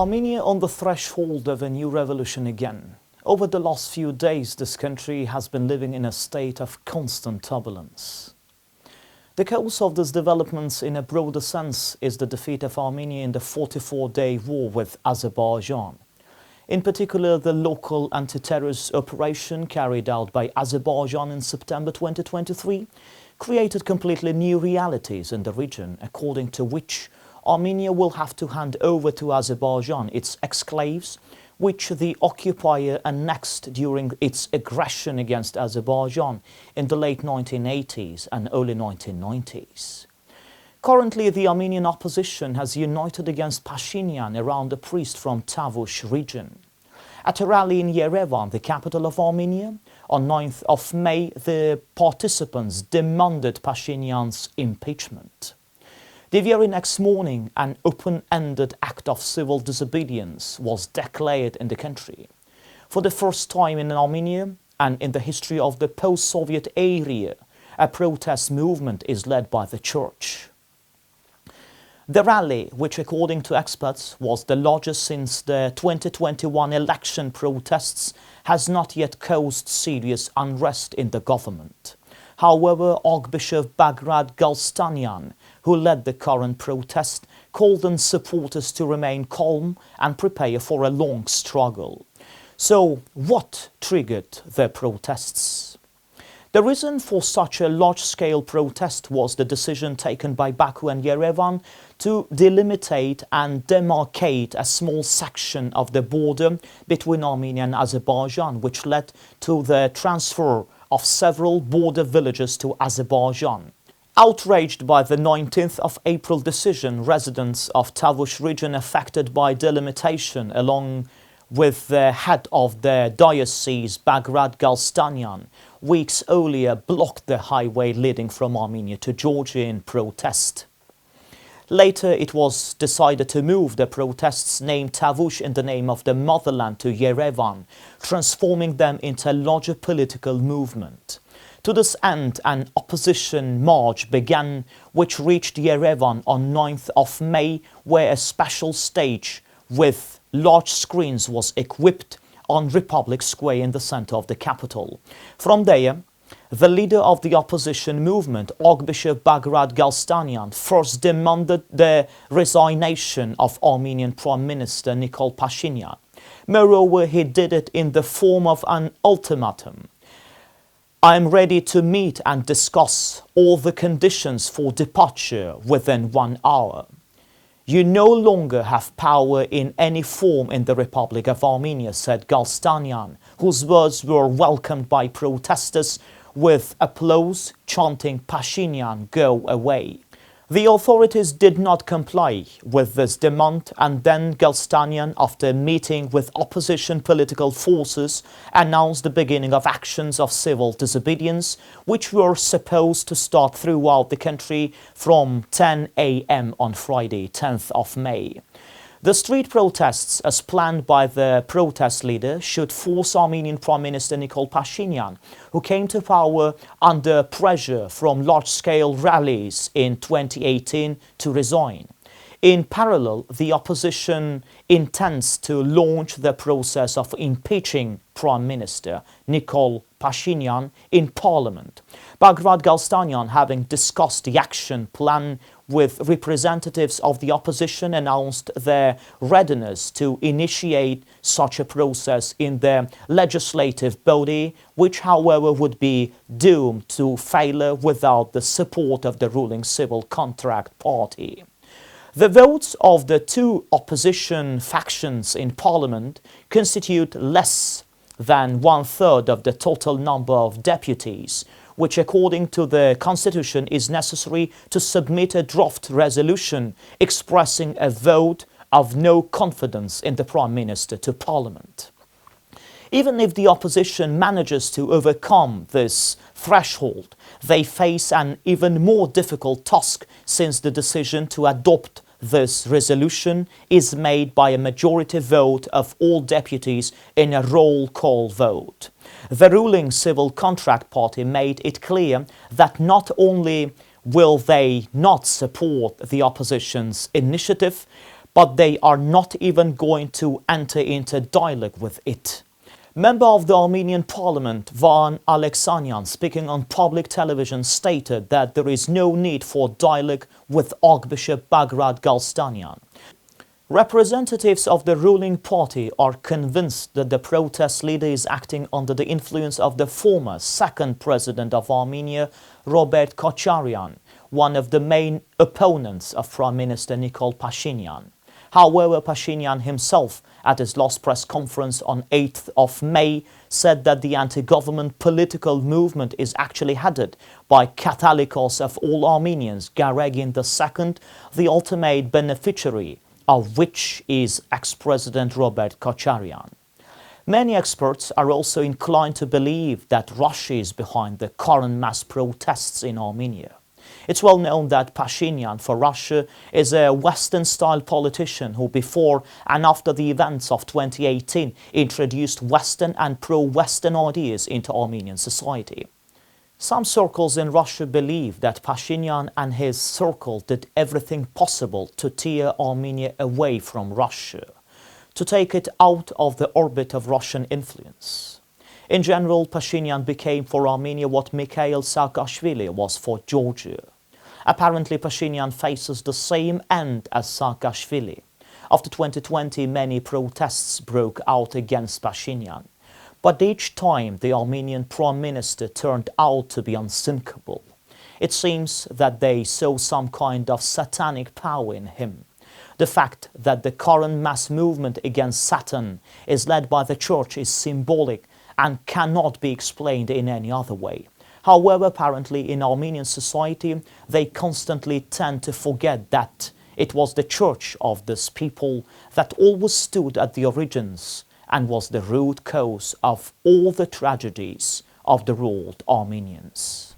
Armenia on the threshold of a new revolution again. Over the last few days, this country has been living in a state of constant turbulence. The cause of these developments in a broader sense is the defeat of Armenia in the 44-day war with Azerbaijan. In particular, the local anti-terrorist operation carried out by Azerbaijan in September 2023 created completely new realities in the region, according to which Armenia will have to hand over to Azerbaijan its exclaves, which the occupier annexed during its aggression against Azerbaijan in the late 1980s and early 1990s. Currently, the Armenian opposition has united against Pashinyan around a priest from Tavush region. At a rally in Yerevan, the capital of Armenia, on 9th of May, the participants demanded Pashinyan's impeachment. The very next morning, an open-ended act of civil disobedience was declared in the country. For the first time in Armenia and in the history of the post-Soviet area, a protest movement is led by the church. The rally, which according to experts was the largest since the 2021 election protests, has not yet caused serious unrest in the government. However, Archbishop Bagrat Galstanyan, who led the current protest, called on supporters to remain calm and prepare for a long struggle. So, what triggered the protests? The reason for such a large-scale protest was the decision taken by Baku and Yerevan to delimitate and demarcate a small section of the border between Armenia and Azerbaijan, which led to the transfer of several border villages to Azerbaijan. Outraged by the 19th of April decision, residents of Tavush region affected by delimitation, along with the head of the diocese, Bagrat Galstanyan, weeks earlier blocked the highway leading from Armenia to Georgia in protest. Later, it was decided to move the protests named Tavush in the name of the motherland to Yerevan, transforming them into a larger political movement. To this end, an opposition march began, which reached Yerevan on 9th of May, where a special stage with large screens was equipped on Republic Square in the center of the capital. From there, the leader of the opposition movement, Archbishop Bagrat Galstanyan, first demanded the resignation of Armenian Prime Minister Pashinyan. Moreover, he did it in the form of an ultimatum. I am ready to meet and discuss all the conditions for departure within 1 hour. You no longer have power in any form in the Republic of Armenia, said Galstanyan, whose words were welcomed by protesters with applause chanting Pashinyan, go away. The authorities did not comply with this demand, and then Galstanyan, after meeting with opposition political forces, announced the beginning of actions of civil disobedience, which were supposed to start throughout the country from 10 a.m. on Friday, 10th of May. The street protests, as planned by the protest leader, should force Armenian Prime Minister Pashinyan, who came to power under pressure from large-scale rallies in 2018, to resign. In parallel, the opposition intends to launch the process of impeaching Prime Minister Pashinyan in Parliament. Bagrat Galstanyan, having discussed the action plan with representatives of the opposition, announced their readiness to initiate such a process in their legislative body, which, however, would be doomed to failure without the support of the ruling Civil Contract Party. The votes of the two opposition factions in Parliament constitute less than 1/3 of the total number of deputies, which according to the Constitution is necessary to submit a draft resolution expressing a vote of no confidence in the Prime Minister to Parliament. Even if the opposition manages to overcome this threshold, they face an even more difficult task, since the decision to adopt this resolution is made by a majority vote of all deputies in a roll call vote. The ruling Civil Contract Party made it clear that not only will they not support the opposition's initiative, but they are not even going to enter into dialogue with it. Member of the Armenian parliament, Van Alexanyan, speaking on public television, stated that there is no need for dialogue with Archbishop Bagrat Galstanyan. Representatives of the ruling party are convinced that the protest leader is acting under the influence of the former second president of Armenia, Robert Kocharyan, one of the main opponents of Prime Minister Nikol Pashinyan. However, Pashinyan himself, at his last press conference on 8th of May, said that the anti-government political movement is actually headed by Catholicos of all Armenians, Garegin II, the ultimate beneficiary of which is ex-President Robert Kocharyan. Many experts are also inclined to believe that Russia is behind the current mass protests in Armenia. It's well known that Pashinyan for Russia is a Western-style politician who before and after the events of 2018 introduced Western and pro-Western ideas into Armenian society. Some circles in Russia believe that Pashinyan and his circle did everything possible to tear Armenia away from Russia, to take it out of the orbit of Russian influence. In general, Pashinyan became for Armenia what Mikhail Saakashvili was for Georgia. Apparently, Pashinyan faces the same end as Saakashvili. After 2020, many protests broke out against Pashinyan. But each time, the Armenian Prime Minister turned out to be unsinkable. It seems that they saw some kind of satanic power in him. The fact that the current mass movement against Satan is led by the church is symbolic and cannot be explained in any other way. However, apparently in Armenian society, they constantly tend to forget that it was the church of this people that always stood at the origins and was the root cause of all the tragedies of the ruled Armenians.